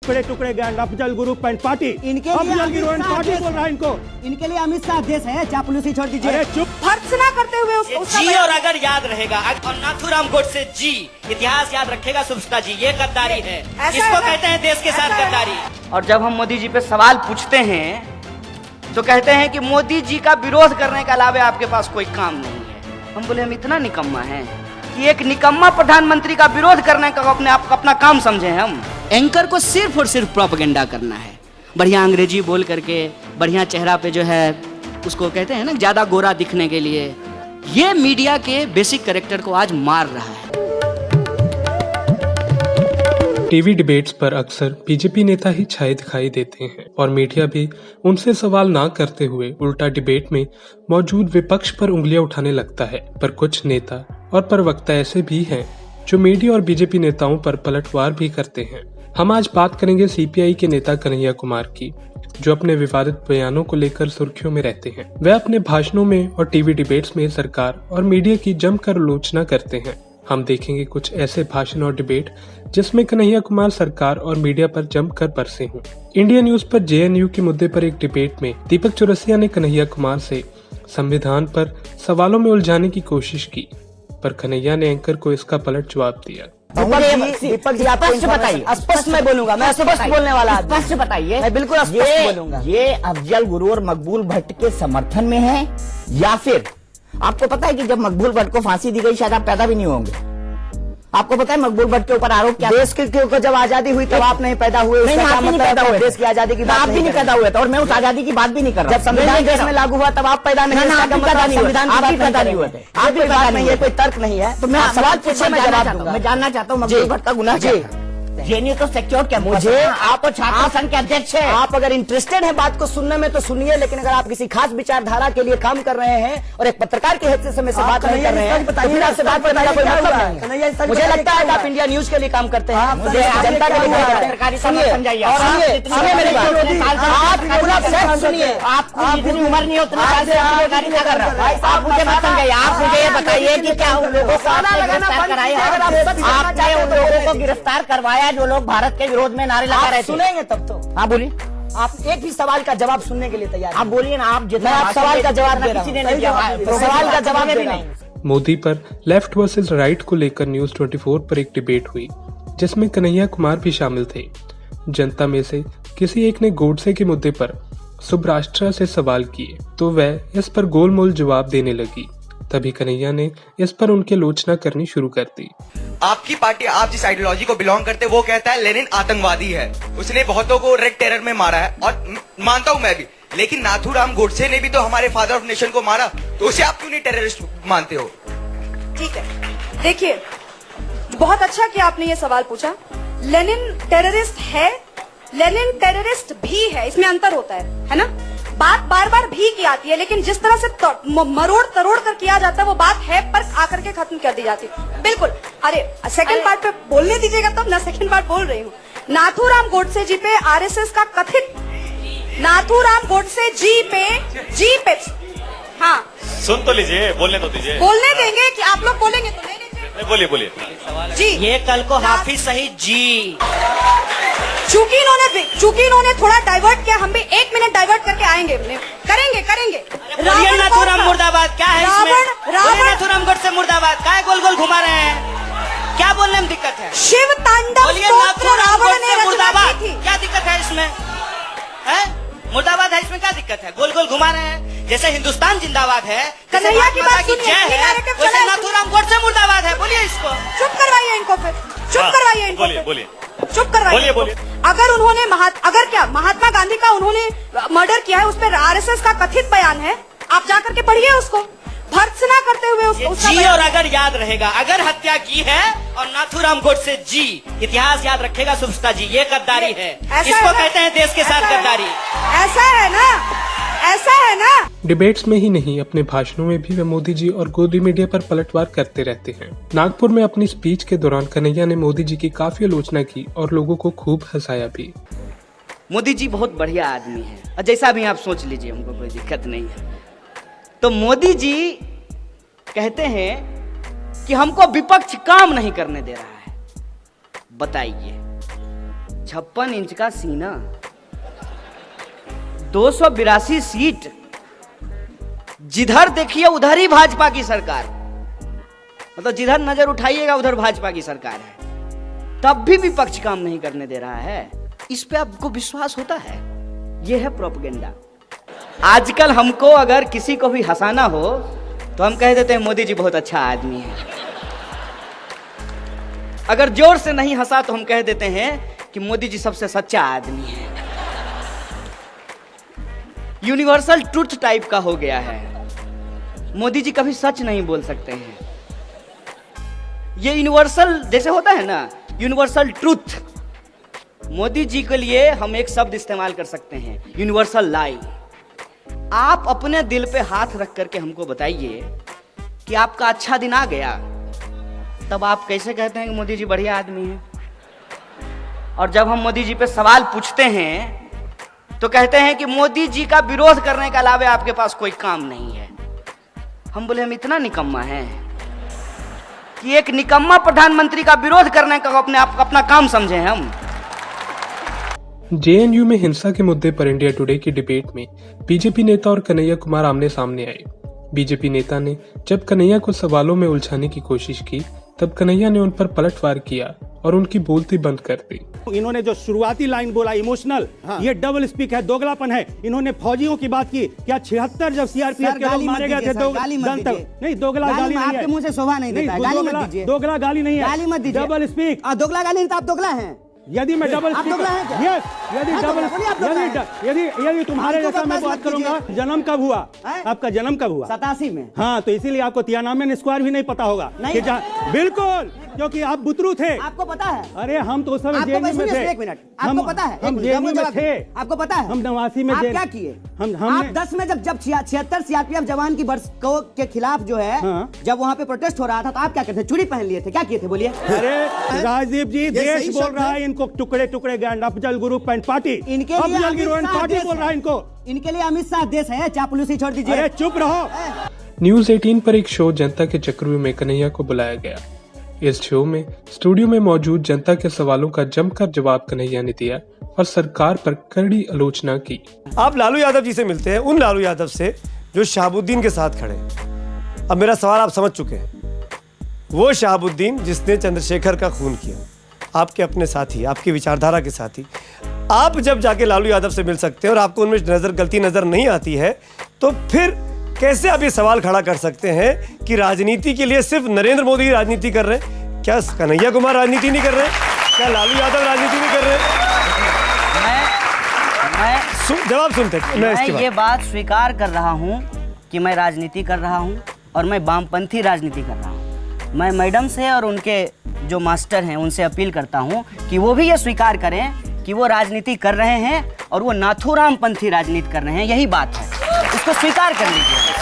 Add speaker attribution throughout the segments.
Speaker 1: टुकड़े टुकड़े gang Afzal group and party,
Speaker 2: इनके
Speaker 1: अफजल ग्रुप एंड पार्टी बोल रहा है इनको।
Speaker 2: इनके लिए अमित शाह देश है, चापलूसी छोड़ दीजिए।
Speaker 1: अरे चुप।
Speaker 3: भर्त्सना करते हुए उसका
Speaker 4: जी और अगर याद रहेगा और नाथूराम गोडसे जी, इतिहास याद रखेगा सुब्रता जी, ये गद्दारी है, इसको कहते हैं देश के साथ गद्दारी। और जब हम मोदी जी पे सवाल पूछते हैं तो कहते हैं कि मोदी जी का विरोध करने के अलावा आपके पास कोई काम नहीं है। हम बोले हम इतना निकम्मा हैं कि एक निकम्मा प्रधानमंत्री का विरोध करने का अपने आप अपना काम समझे हम। एंकर को सिर्फ और सिर्फ प्रोपेगेंडा करना है, बढ़िया अंग्रेजी बोल करके, बढ़िया चेहरा पे जो है उसको कहते हैं ना ज्यादा गोरा दिखने के लिए। ये मीडिया के बेसिक कैरेक्टर को आज मार रहा है।
Speaker 5: टीवी डिबेट्स पर अक्सर बीजेपी नेता ही छाए दिखाई देते हैं और मीडिया भी उनसे सवाल ना करते हुए उल्टा डिबेट में मौजूद विपक्ष पर उंगलियां उठाने लगता है। पर कुछ नेता और प्रवक्ता ऐसे भी हैं जो मीडिया और बीजेपी नेताओं पर पलटवार भी करते हैं। हम आज बात करेंगे सीपीआई के नेता कन्हैया कुमार की, जो अपने विवादित बयानों को लेकर सुर्खियों में रहते हैं। वे अपने भाषणों में और टीवी डिबेट्स में सरकार और मीडिया की जमकर आलोचना करते हैं। हम देखेंगे कुछ ऐसे भाषण और डिबेट जिसमें कन्हैया कुमार सरकार और मीडिया पर जमकर बरसे हों। इंडिया न्यूज पर जेएनयू के मुद्दे पर एक डिबेट में दीपक चौरसिया ने कन्हैया कुमार से संविधान पर सवालों में उलझाने की कोशिश की, पर कन्हैया ने एंकर को इसका पलट जवाब दिया।
Speaker 2: दीपक जी आप स्पष्ट बताइए। स्पष्ट मैं बोलूंगा, मैं स्पष्ट बोलने वाला। स्पष्ट बताइए, मैं बिल्कुल स्पष्ट बोलूंगा।
Speaker 6: ये अफजल गुरु और मकबूल भट्ट के समर्थन में है या फिर आपको पता है कि जब मकबूल भट्ट को फांसी दी गई शायद आप पैदा भी नहीं होंगे। आपको पता है मकबूल भट्ट के ऊपर आरोप क्या?
Speaker 2: देश के जब आजादी हुई तब आप नहीं पैदा हुए।
Speaker 6: नहीं, आप नहीं पैदा हुए।
Speaker 2: देश की आजादी की बात
Speaker 6: आप भी नहीं पैदा हुए थे और मैं उस आजादी की बात भी नहीं कर रहा।
Speaker 2: जब संविधान देश में लागू हुआ तब आप पैदा नहीं,
Speaker 6: संविधान की बात नहीं हुए थे।
Speaker 2: आप भी पैदा नहीं है, कोई तर्क नहीं है।
Speaker 6: तो मैं
Speaker 2: सवाल पूछे, मैं जवाब दूंगा।
Speaker 6: मैं जानना चाहता हूँ मकबूल भट्ट का गुनाह क्या था? जेएनयू तो सिक्योर कैंपस
Speaker 2: मुझे
Speaker 6: आप छात्र संघ के अध्यक्ष हैं।
Speaker 2: आप अगर इंटरेस्टेड है बात को सुनने में तो सुनिए, लेकिन अगर आप किसी खास विचारधारा के लिए काम कर रहे हैं और एक पत्रकार की हैसियत से मेरे से बात नहीं कर रहे हैं, तो फिर आपसे बात करने का कोई मतलब नहीं। मुझे लगता है कि आप इंडिया न्यूज के लिए काम करते हैं, जनता के लिए काम करते हैं। सुनिए, मेरी बात, आप पूरा फैक्ट सुनिए।
Speaker 6: आपको जितनी उम्र नहीं उतनी साल से पत्रकारी क्या कर रहा है? आप मुझे मत समझाइए। आप मुझे ये बताइए कि क्या उन लोगों को आपने गिरफ्तार कराया? आपने उन लोगों को गिरफ्तार करवाया जो लोग भारत के विरोध में नारे लगा रहे थे?
Speaker 2: सुनेंगे तब तो।
Speaker 6: हाँ बोलिए।
Speaker 2: आप एक भी सवाल का जवाब सुनने के लिए तैयार?
Speaker 6: आप बोलिए ना। आप जितना
Speaker 2: आप सवाल का जवाब दे रहा हूं। सवाल का जवाब भी नहीं।
Speaker 5: मोदी पर लेफ्ट वर्सेस राइट को लेकर न्यूज 24 पर एक डिबेट हुई जिसमें कन्हैया कुमार भी शामिल थे। जनता में से किसी एक ने गोडसे के मुद्दे पर सुब्राष्ट्रा से सवाल किए तो वह इस पर गोलमोल जवाब देने लगी। तभी कन्हैया ने इस पर उनकी आलोचना करनी शुरू कर दी।
Speaker 7: आपकी पार्टी, आप जिस आइडियोलॉजी को बिलोंग करते हैं, वो कहता है लेनिन आतंकवादी है, उसने बहुतों को रेड टेरर में मारा है, और मानता हूं मैं भी। लेकिन नाथूराम गोडसे ने भी तो हमारे फादर ऑफ नेशन को मारा, तो उसे आप क्यों नहीं टेररिस्ट मानते हो?
Speaker 3: ठीक है, देखिए बहुत अच्छा कि आपने ये सवाल पूछा। लेनिन टेररिस्ट है, लेनिन टेररिस्ट भी है, इसमें अंतर होता है ना? बात बार बार भी की आती है, लेकिन जिस तरह से मरोड़ तरोड़ कर किया जाता है वो बात है पर आकर के खत्म कर दी जाती है। बिल्कुल। अरे सेकंड पार्ट पे बोलने दीजिएगा तब ना। सेकंड पार्ट बोल रही हूँ। नाथूराम गोडसे जी पे आरएसएस का कथित, नाथूराम गोडसे जी पे हाँ
Speaker 8: सुन तो लीजिए, बोलने तो दीजिए।
Speaker 3: बोलने देंगे कि आप लोग बोलेंगे तो नहीं?
Speaker 8: बोलिए बोलिए
Speaker 3: जी।
Speaker 4: ये कल को हाफिज सही जी।
Speaker 3: चूंकि इन्होंने थोड़ा डाइवर्ट किया, हम भी 1 मिनट डाइवर्ट करके आएंगे, करेंगे।
Speaker 4: नाथूराम मुर्दाबाद क्या है इसमें? नाथूराम गोडसे मुर्दाबाद क्या है? गोल गोल घुमा रहे हैं, क्या बोलने में दिक्कत है?
Speaker 3: शिव तांडव स्तोत्र रावण ने रचना की थी।
Speaker 4: क्या दिक्कत है इसमें? मुर्दाबाद है, इसमें क्या दिक्कत है? गोल गोल घुमा रहे हैं। जैसे हिंदुस्तान जिंदाबाद है,
Speaker 3: कन्हैया की बात
Speaker 4: जय है, वैसे नाथूराम गोडसे मुर्दाबाद है। बोलिए इसको।
Speaker 3: चुप करवाइए इनको, फिर चुप करवाइए इनको।
Speaker 8: बोलिए
Speaker 3: चुप करवाइए। अगर उन्होंने महात्मा गांधी का उन्होंने मर्डर किया है, उस पर आरएसएस का कथित बयान है, आप जाकर के पढ़िए उसको। भर्त्सना करते हुए उसका
Speaker 4: जी और अगर याद रहेगा, अगर हत्या की है और नाथूराम गोडसे जी, इतिहास याद रखेगा सुब्रता जी, ये गद्दारी है, इसको कहते हैं देश के साथ गद्दारी।
Speaker 3: ऐसा है ना?
Speaker 5: डिबेट्स में ही नहीं, अपने भाषणों में भी वे मोदी जी और गोदी मीडिया पर पलटवार करते रहते हैं। नागपुर में अपनी स्पीच के दौरान कन्हैया ने मोदी जी की काफी आलोचना की और लोगों को खूब हंसाया भी।
Speaker 4: मोदी जी बहुत बढ़िया आदमी है और जैसा भी आप सोच लीजिए, हमको कोई दिक्कत नहीं है। तो मोदी जी कहते हैं कि हमको विपक्ष काम नहीं करने दे रहा है। बताइए, 56 इंच का सीना, 282 सीट, जिधर देखिए उधर ही भाजपा की सरकार, मतलब जिधर नजर उठाइएगा उधर भाजपा की सरकार है, तब भी विपक्ष काम नहीं करने दे रहा है। इस पे आपको विश्वास होता है? यह है प्रोपेगेंडा। आजकल हमको अगर किसी को भी हंसाना हो तो हम कह देते हैं मोदी जी बहुत अच्छा आदमी है। अगर जोर से नहीं हंसा तो हम कह देते हैं कि मोदी जी सबसे सच्चा आदमी है। यूनिवर्सल ट्रुथ टाइप का हो गया है। मोदी जी कभी सच नहीं बोल सकते हैं। ये यूनिवर्सल जैसे होता है ना, यूनिवर्सल ट्रुथ, मोदी जी के लिए हम एक शब्द इस्तेमाल कर सकते हैं, यूनिवर्सल लाई। आप अपने दिल पे हाथ रख करके हमको बताइए कि आपका अच्छा दिन आ गया, तब आप कैसे कहते हैं कि मोदी जी बढ़िया आदमी है? और जब हम मोदी जी पे सवाल पूछते हैं तो कहते हैं कि मोदी जी का विरोध करने के अलावा आपके पास कोई काम नहीं है। हम बोले हम इतना निकम्मा हैं कि एक निकम्मा प्रधानमंत्री का विरोध करने का अपना काम समझे हम।
Speaker 5: जेएनयू में हिंसा के मुद्दे पर इंडिया टुडे की डिबेट में बीजेपी नेता और कन्हैया कुमार आमने सामने आए। बीजेपी नेता ने जब कन्हैया को सवालों में उलझाने की कोशिश की, तब कन्हैया ने उन पर पलटवार किया और उनकी बोलती बंद कर दी।
Speaker 1: इन्होंने जो शुरुआती लाइन बोला इमोशनल, ये डबल स्पीक है, दोगलापन है। इन्होंने फौजियों की बात की, क्या 76 जब सीआरपीएफ के लोग मारे गए थे नहीं, दोगला गाली नहीं है,
Speaker 6: मुंह से शोभा नहीं देता है, गाली मत दीजिए।
Speaker 1: दोगला गाली नहीं है,
Speaker 6: गाली मत दीजिए,
Speaker 1: डबल स्पीक।
Speaker 6: दोगला गाली नहीं तो आप दोगला हैं।
Speaker 1: यदि मैं डबल
Speaker 6: आप दोगला हैं क्या?
Speaker 1: यस, यदि तुम्हारे जैसा मैं बात करूंगा। जन्म कब हुआ आपका? जन्म कब हुआ?
Speaker 6: 87 में।
Speaker 1: हाँ, तो इसीलिए आपको तियानामेन स्क्वायर भी नहीं पता होगा। बिल्कुल, क्योंकि आप बुतरू थे।
Speaker 6: आपको पता है?
Speaker 1: अरे हम तो उस समय जेएनयू में थे।
Speaker 6: एक मिनट, आपको पता है?
Speaker 1: हम जेएनयू में थे।
Speaker 6: आपको पता है?
Speaker 1: हम 89 में
Speaker 6: आप क्या किए? आप 10 में जब 76 सीआरपीएफ जवान की बरस के खिलाफ जो है, जब वहाँ पे प्रोटेस्ट हो रहा था, तो आप क्या करते? चूड़ी पहन लिए थे, क्या किए थे बोलिए?
Speaker 1: अरे राजदीप जी, देश बोल रहा है इनको टुकड़े टुकड़े गैंड अफजल ग्रुप एंड पार्टी,
Speaker 6: इनके लिए
Speaker 1: पार्टी बोल रहा है इनको।
Speaker 6: इनके लिए अमित शाह देश है, चापलूसी छोड़ दीजिए।
Speaker 1: अरे चुप रहो।
Speaker 5: न्यूज 18 पर एक शो जनता के चक्रव्यूह में कन्हैया को बुलाया गया। इस शो में स्टूडियो में मौजूद जनता के सवालों का जमकर जवाब कन्हैया ने दिया और सरकार पर कड़ी आलोचना की।
Speaker 9: आप लालू यादव जी से मिलते हैं, उन लालू यादव से जो शहाबुद्दीन के साथ खड़े हैं। अब मेरा सवाल आप समझ चुके हैं। वो शहाबुद्दीन जिसने चंद्रशेखर का खून किया, आपके अपने साथी, आपकी विचारधारा के साथी। आप जब जाके लालू यादव से मिल सकते हैं और आपको उनमें गलती नजर नहीं आती है, तो फिर कैसे आप ये सवाल खड़ा कर सकते हैं कि राजनीति के लिए सिर्फ नरेंद्र मोदी राजनीति कर रहे हैं? क्या कन्हैया कुमार राजनीति नहीं कर रहे? क्या लालू यादव राजनीति नहीं कर रहे?
Speaker 4: मैं
Speaker 9: जवाब सुनते
Speaker 4: मैं ये बात स्वीकार कर रहा हूँ कि मैं राजनीति कर रहा हूँ और मैं वामपंथी राजनीति कर रहा हूँ। मैं मैडम से और उनके जो मास्टर हैं उनसे अपील करता हूँ कि वो भी ये स्वीकार करें कि वो राजनीति कर रहे हैं और वो नाथूराम पंथी राजनीति कर रहे हैं। यही बात है, इसको स्वीकार कर लीजिए।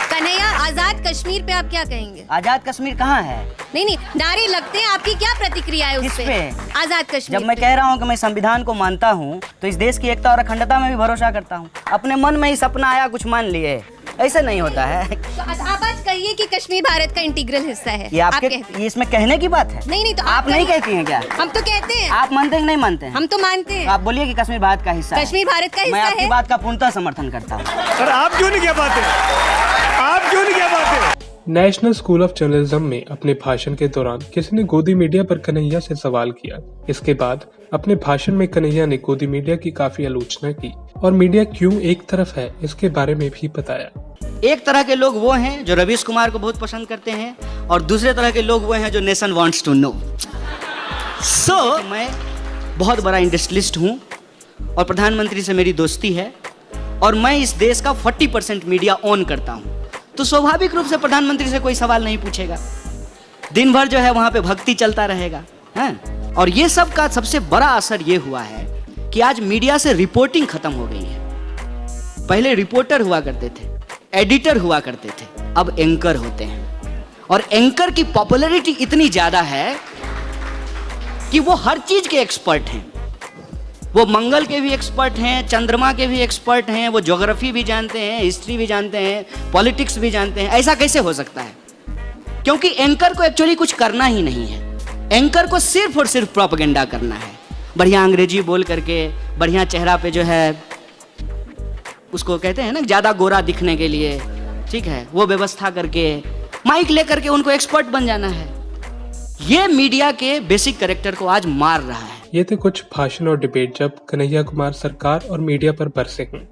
Speaker 10: कन्हैया, आजाद कश्मीर पे आप क्या कहेंगे?
Speaker 4: आजाद कश्मीर कहाँ है?
Speaker 10: नहीं, नारे लगते हैं, आपकी क्या प्रतिक्रिया है उस पे? आजाद कश्मीर
Speaker 4: जब मैं कह रहा हूँ कि मैं संविधान को मानता हूँ तो इस देश की एकता और अखंडता में भी भरोसा करता हूँ। अपने मन में ही सपना आया कुछ मान लिए, ऐसे नहीं होता है।
Speaker 10: तो आप आज कहिए कि कश्मीर भारत का इंटीग्रल हिस्सा है।
Speaker 4: ये आपके ये इसमें कहने की बात है?
Speaker 10: नहीं, तो
Speaker 4: आप नहीं कहती हैं क्या?
Speaker 10: हम तो कहते हैं।
Speaker 4: आप मानते हैं नहीं मानते हैं?
Speaker 10: हम तो मानते हैं।
Speaker 4: आप बोलिए कि कश्मीर भारत का हिस्सा है।
Speaker 10: कश्मीर भारत का हिस्सा है।
Speaker 4: मैं आपकी बात का पूर्णतः समर्थन करता हूँ।
Speaker 9: सर आप क्यों नहीं कह पाते? आप क्यों नहीं कह पाते?
Speaker 5: नेशनल स्कूल ऑफ जर्नलिज्म में अपने भाषण के दौरान किसी ने गोदी मीडिया पर कन्हैया से सवाल किया। इसके बाद अपने भाषण में कन्हैया ने गोदी मीडिया की काफी आलोचना की और मीडिया क्यों एक तरफ है इसके बारे में भी बताया।
Speaker 4: एक तरह के लोग वो हैं जो रवीश कुमार को बहुत पसंद करते हैं और दूसरे तरह के लोग वो हैं जो नेशन वांट्स टू नो। मैं बहुत बड़ा इंडस्ट्रियलिस्ट हूँ और प्रधानमंत्री से मेरी दोस्ती है और मैं इस देश का 40% मीडिया ऑन करता हूँ, तो स्वाभाविक रूप से प्रधानमंत्री से कोई सवाल नहीं पूछेगा। दिन भर जो है वहाँ पे भक्ति चलता रहेगा, हैं? और ये सब का सबसे बड़ा असर ये हुआ है कि आज मीडिया से रिपोर्टिंग खत्म हो गई है। पहले रिपोर्टर हुआ करते थे, एडिटर हुआ करते थे, अब एंकर होते हैं और एंकर की पॉपुलैरिटी इतनी ज्यादा है कि वो हर चीज के एक्सपर्ट हैं। वो मंगल के भी एक्सपर्ट हैं, चंद्रमा के भी एक्सपर्ट हैं, वो ज्योग्राफी भी जानते हैं, हिस्ट्री भी जानते हैं, पॉलिटिक्स भी जानते हैं। ऐसा कैसे हो सकता है? क्योंकि एंकर को एक्चुअली कुछ करना ही नहीं है। एंकर को सिर्फ और सिर्फ प्रोपेगेंडा करना है। बढ़िया अंग्रेजी बोल करके, बढ़िया चेहरा पे जो है उसको कहते हैं ना ज्यादा गोरा दिखने के लिए, ठीक है, वो व्यवस्था करके माइक लेकर के उनको एक्सपर्ट बन जाना है। ये मीडिया के बेसिक कैरेक्टर को आज मार रहा है।
Speaker 5: ये थे कुछ भाषण और डिबेट जब कन्हैया कुमार सरकार और मीडिया पर बरसे हैं।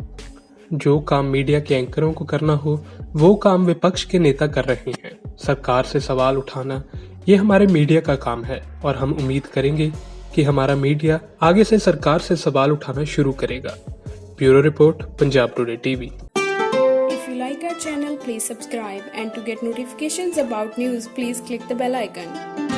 Speaker 5: जो काम मीडिया के एंकरों को करना हो वो काम विपक्ष के नेता कर रहे हैं। सरकार से सवाल उठाना ये हमारे मीडिया का काम है और हम उम्मीद करेंगे कि हमारा मीडिया आगे से सरकार से सवाल उठाना शुरू करेगा। Bureau report, Punjab today TV.
Speaker 11: If you like our channel, please subscribe, and to get notifications about news, please click the bell icon.